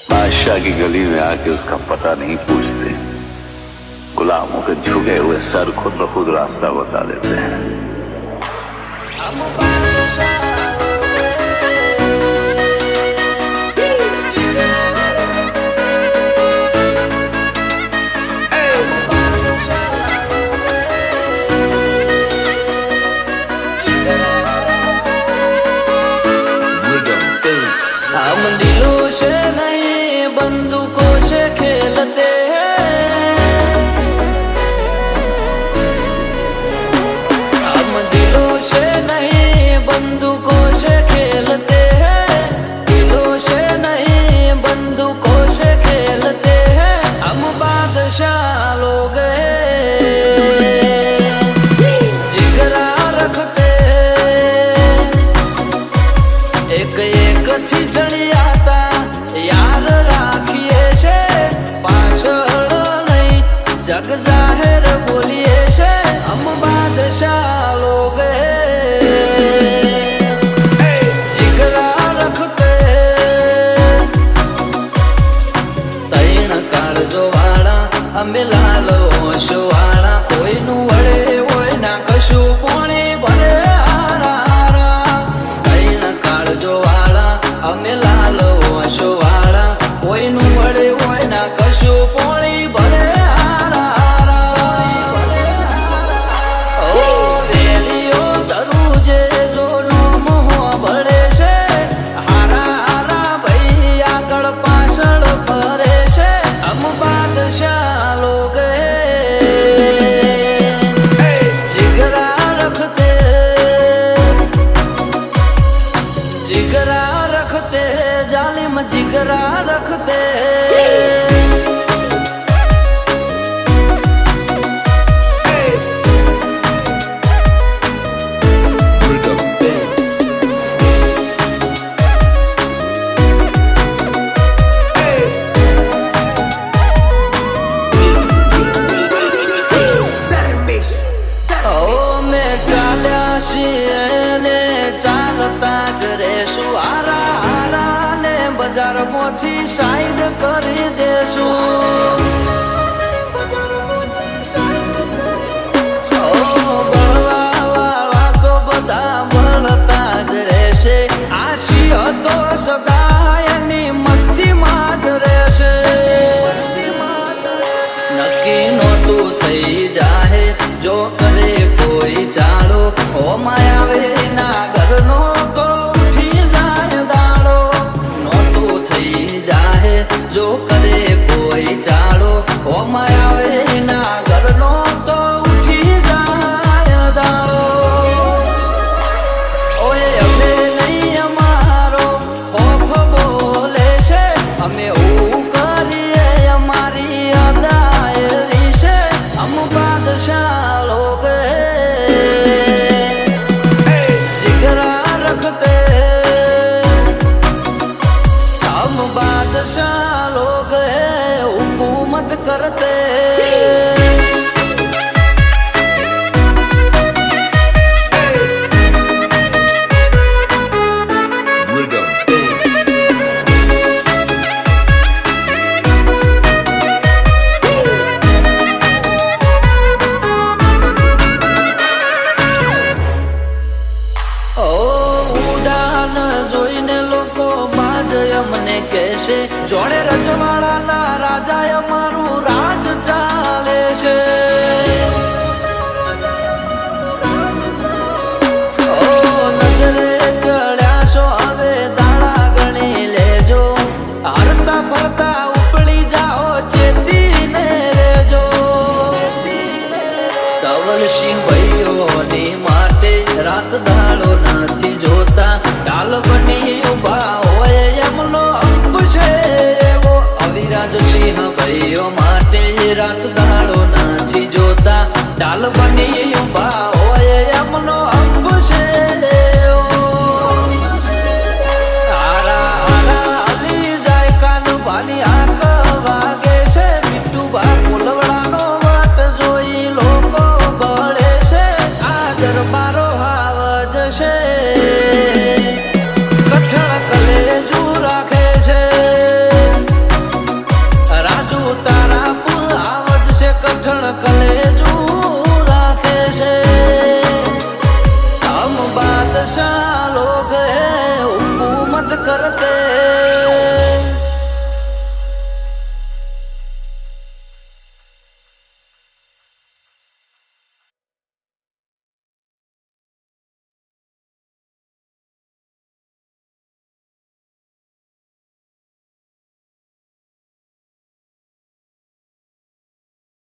बादशाह की गली में आके उसका पता नहीं पूछते, गुलामों के झुके हुए सर खुद ब खुद रास्ता बता देते हैं। हम दिलों से नहीं बंदूकों से खेलते हैं, हम दिलों से नहीं बंदूकों से खेलते हैं, दिलों से नहीं बंदूकों से खेलते हैं। हम बादशाह लोग जिगरा रखते एक एक थी जड़ियाता यार राखिए छे, पाछળ नहीं जग जाहिर बोलिए छे। हम बादशाह लोग जिगरा रखते तैण काळजो वाळा अमे लाल होश वाळा, कोईनु वळे होय ना कशु पोणी भरे અમે લાલ હોશો વાળા, કોઈનું મળે હોય ના કશું પોણી ભરે રેલીઓ ધરું જે જોનો મોહ ભળે છે, હારા હારા ભાઈ આગળ પાછળ ફરે છે। હમ બાદશાહ લોગ जिगरा रखते जिगरा रखते जालिम जिगरा रखते। मैं चाल्या ने चालता ज रेसु आरा आरा ने बजार मोथी साइड करी देसु। बळवा वाळा तो बधा बळता ज रहेशे, आशियो तो सदायनी मस्ती मां ज रहेशे। नक्की नोतू थई जाहे जो करे कोई चालो, ओ मायावे ना घरनो तो उठी जाए दाड़ो। नोतू थई जाहे जो करे कोई चालो, ओ मायावे ना घरनो तो उठी जाए दाड़ो। ओए अमे नहीं अमारो खौफ बोले छे, अमे ऊ करिए अमारी अदाए विशे। हम बादशाह लोग जिगरा रखते, हम बादशाह लोग हुकूमत करते। મને કહેશે જોડે રજવાડાના રાજા અમારું રાજ ચાલે છે। નજરે ચડ્યા છો હવે દાડા ગણી લેજો, હરતા ફરતા ઉપડી જાઓ ચેતીને રેજો। ધવલસિંહ ભાઈઓની માટે રાત દાડો નથી જોતા, ડાલ બની ઉભા હોય એમનો અંબ છે એવો। અવિરાજ સિંહ ભાઈઓ માટે રાત દાડો નથી જોતા, ડાલ બની